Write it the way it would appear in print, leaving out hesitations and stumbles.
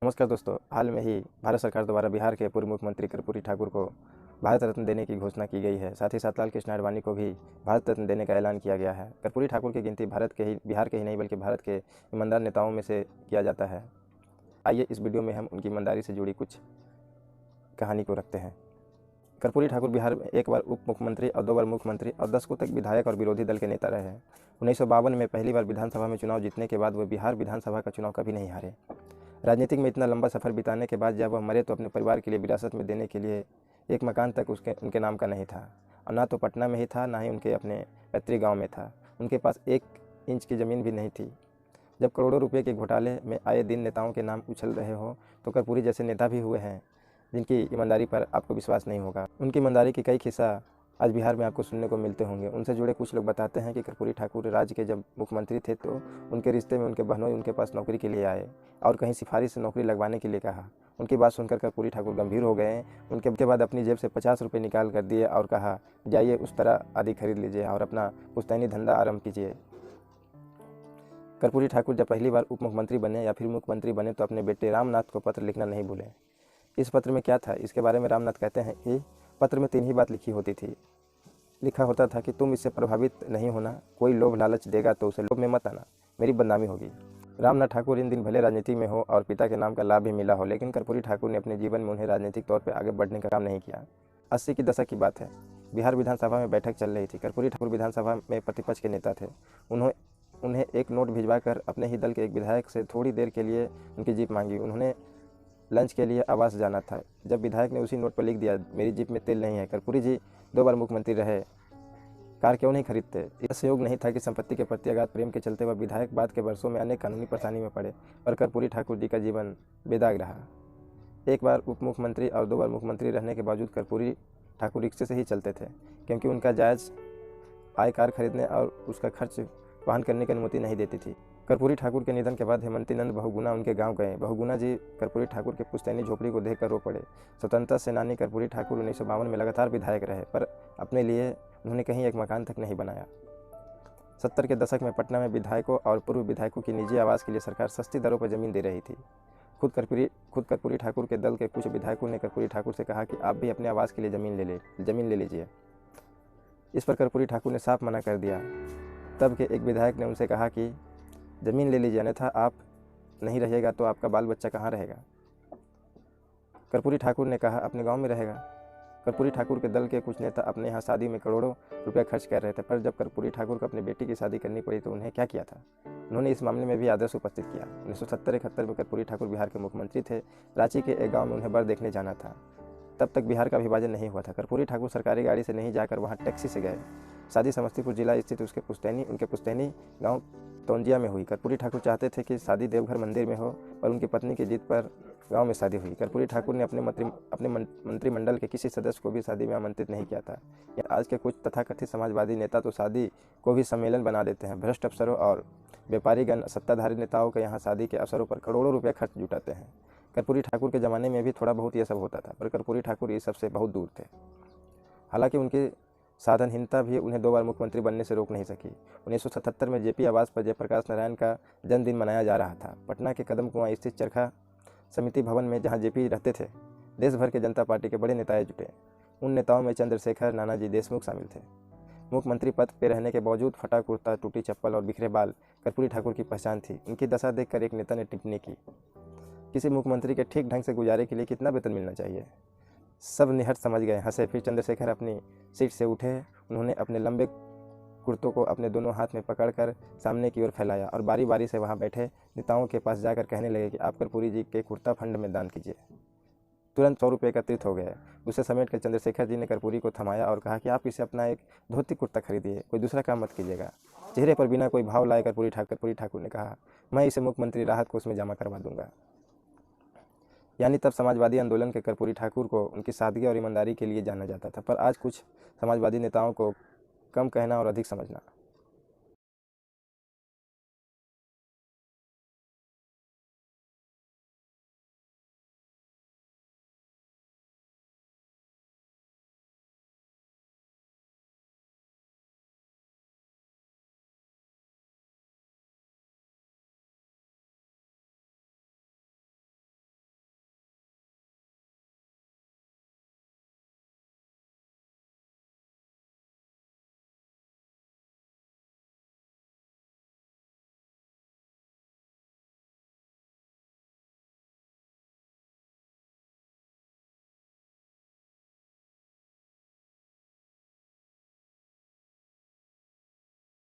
नमस्कार दोस्तों, हाल में ही भारत सरकार द्वारा बिहार के पूर्व मुख्यमंत्री कर्पूरी ठाकुर को भारत रत्न देने की घोषणा की गई है। साथ ही साथ लाल कृष्ण आडवाणी को भी भारत रत्न देने का ऐलान किया गया है। कर्पूरी ठाकुर की गिनती बिहार के ही नहीं बल्कि भारत के ईमानदार नेताओं में से किया जाता है। आइए इस वीडियो में हम उनकी ईमानदारी से जुड़ी कुछ कहानी को रखते हैं। कर्पूरी ठाकुर बिहार में एक बार उप मुख्यमंत्री और 2 बार मुख्यमंत्री और 10 तक विधायक और विरोधी दल के नेता रहे हैं। 1952 में पहली बार विधानसभा में चुनाव जीतने के बाद वह बिहार विधानसभा का चुनाव कभी नहीं हारे। राजनीतिक में इतना लंबा सफ़र बिताने के बाद जब वह मरे तो अपने परिवार के लिए विरासत में देने के लिए एक मकान तक उनके नाम का नहीं था, और ना तो पटना में ही था, ना ही उनके अपने पैतृक गांव में था। उनके पास 1 इंच की ज़मीन भी नहीं थी। जब करोड़ों रुपए के घोटाले में आए दिन नेताओं के नाम उछल रहे हो तो कर्पूरी जैसे नेता भी हुए हैं जिनकी ईमानदारी पर आपको विश्वास नहीं होगा। उनकी ईमानदारी के कई किस्सा आज बिहार में आपको सुनने को मिलते होंगे। उनसे जुड़े कुछ लोग बताते हैं कि कर्पूरी ठाकुर राज्य के जब मुख्यमंत्री थे तो उनके रिश्ते में उनके बहनोई उनके पास नौकरी के लिए आए और कहीं सिफारिश से नौकरी लगवाने के लिए कहा। उनकी बात सुनकर कर्पूरी ठाकुर गंभीर हो गए। उनके बाद अपनी जेब से 50 रुपये निकाल कर दिए और कहा, जाइए उस तरह आदि खरीद लीजिए और अपना पुश्तैनी धंधा आरंभ कीजिए। कर्पूरी ठाकुर जब पहली बार उप मुख्यमंत्री बने या फिर मुख्यमंत्री बने तो अपने बेटे रामनाथ को पत्र लिखना नहीं भूले। इस पत्र में क्या था, इसके बारे में रामनाथ कहते हैं कि पत्र में 3 ही बात लिखी होती थी। लिखा होता था कि तुम इससे प्रभावित नहीं होना, कोई लोभ लालच देगा तो उसे लोभ में मत आना, मेरी बदनामी होगी। रामनाथ ठाकुर इन दिन भले राजनीति में हो और पिता के नाम का लाभ भी मिला हो, लेकिन कर्पूरी ठाकुर ने अपने जीवन में उन्हें राजनीतिक तौर पर आगे बढ़ने का काम नहीं किया। 80 के दशक की बात है। बिहार विधानसभा में बैठक चल रही थी। कर्पूरी ठाकुर विधानसभा में प्रतिपक्ष के नेता थे। उन्हें एक नोट भिजवा कर अपने ही दल के एक विधायक से थोड़ी देर के लिए उनकी जीप मांगी। उन्होंने लंच के लिए आवास जाना था। जब विधायक ने उसी नोट पर लिख दिया, मेरी जीप में तेल नहीं है, कर्पूरी जी 2 बार मुख्यमंत्री रहे, कार क्यों नहीं खरीदते। इसका संयोग नहीं था कि संपत्ति के प्रति अगाध प्रेम के चलते वह विधायक बाद के वर्षों में अनेक कानूनी परेशानी में पड़े, पर कर्पूरी ठाकुर जी का जीवन बेदाग रहा। एक बार उप मुख्यमंत्री और 2 बार मुख्यमंत्री रहने के बावजूद कर्पूरी ठाकुर रिक्शे से ही चलते थे, क्योंकि उनका जायज़ आय कार खरीदने और उसका खर्च वहन करने की अनुमति नहीं देती थी। कर्पूरी ठाकुर के निधन के बाद हेमंती नंद बहुगुणा उनके गांव गए। बहुगुणा जी कर्पूरी ठाकुर के पुश्तैनी झोपड़ी को देखकर रो पड़े। स्वतंत्रता सेनानी कर्पूरी ठाकुर 1952 में लगातार विधायक रहे, पर अपने लिए उन्होंने कहीं एक मकान तक नहीं बनाया। 70 के दशक में पटना में विधायकों और पूर्व विधायकों की निजी आवास के लिए सरकार सस्ती दरों पर ज़मीन दे रही थी। खुद कर्पूरी ठाकुर के दल के कुछ विधायकों ने कर्पूरी ठाकुर से कहा कि आप भी अपने आवास के लिए ज़मीन ले लीजिए। इस पर कर्पूरी ठाकुर ने साफ मना कर दिया। तब के एक विधायक ने उनसे कहा कि ज़मीन ले लीजिए, अन्यथा आप नहीं रहिएगा तो आपका बाल बच्चा कहाँ रहेगा। कर्पूरी ठाकुर ने कहा अपने गांव में रहेगा। कर्पूरी ठाकुर के दल के कुछ नेता अपने यहाँ शादी में करोड़ों रुपए खर्च कर रहे थे, पर जब कर्पूरी ठाकुर को अपनी बेटी की शादी करनी पड़ी तो उन्हें क्या किया था। उन्होंने इस मामले में भी आदर्श उपस्थित किया। 1970-71 में कर्पूरी ठाकुर बिहार के मुख्यमंत्री थे। रांची के एक गाँव में उन्हें वर देखने जाना था। तब तक बिहार का विभाजन नहीं हुआ था। कर्पूरी ठाकुर सरकारी गाड़ी से नहीं जाकर वहाँ टैक्सी से गए। शादी समस्तीपुर जिला स्थित उनके पुश्तैनी गाँव तौंजिया में हुई। कर्पूरी ठाकुर चाहते थे कि शादी देवघर मंदिर में हो, और उनकी पत्नी की जिद पर गांव में शादी हुई। कर्पूरी ठाकुर ने अपने मंत्रिमंडल के किसी सदस्य को भी शादी में आमंत्रित नहीं किया था। आज के कुछ तथाकथित समाजवादी नेता तो शादी को भी सम्मेलन बना देते हैं। भ्रष्ट अफसरों और व्यापारीगण सत्ताधारी नेताओं के यहाँ शादी के अवसरों पर करोड़ों रुपये खर्च जुटाते हैं। कर्पूरी ठाकुर के ज़माने में भी थोड़ा बहुत ये सब होता था, पर कर्पूरी ठाकुर इस सबसे बहुत दूर थे। हालांकि उनकी साधनहीनता भी उन्हें 2 बार मुख्यमंत्री बनने से रोक नहीं सकी। 1977 में जेपी आवास पर जयप्रकाश नारायण का जन्मदिन मनाया जा रहा था। पटना के कदम कुआं स्थित चरखा समिति भवन में जहां जेपी रहते थे, देश भर के जनता पार्टी के बड़े नेता जुटे। उन नेताओं में चंद्रशेखर नानाजी देशमुख शामिल थे। मुख्यमंत्री पद पर रहने के बावजूद फटा कुर्ता, टूटी चप्पल और बिखरे बाल कर्पूरी ठाकुर की पहचान थी। उनकी दशा देखकर एक नेता ने टिप्पणी की, किसी मुख्यमंत्री के ठीक ढंग से गुजारे के लिए कितना वेतन मिलना चाहिए। सब निहट समझ गए, हंसे। फिर चंद्रशेखर अपनी सीट से उठे। उन्होंने अपने लंबे कुर्तों को अपने दोनों हाथ में पकड़कर सामने की ओर फैलाया और बारी बारी से वहां बैठे नेताओं के पास जाकर कहने लगे कि आप कर्पूरी जी के कुर्ता फंड में दान कीजिए। तुरंत 100 रुपये एकत्रित हो गए। उसे समेट कर चंद्रशेखर जी ने कर्पूरी को थमाया और कहा कि आप इसे अपना एक धोती कुर्ता खरीदिए, कोई दूसरा काम मत कीजिएगा। चेहरे पर बिना कोई भाव लाए कर्पूरी ठाकुर ने कहा, मैं इसे मुख्यमंत्री राहत कोष में जमा करवा दूंगा। यानी तब समाजवादी आंदोलन के कर्पूरी ठाकुर को उनकी सादगी और ईमानदारी के लिए जाना जाता था, पर आज कुछ समाजवादी नेताओं को कम कहना और अधिक समझना।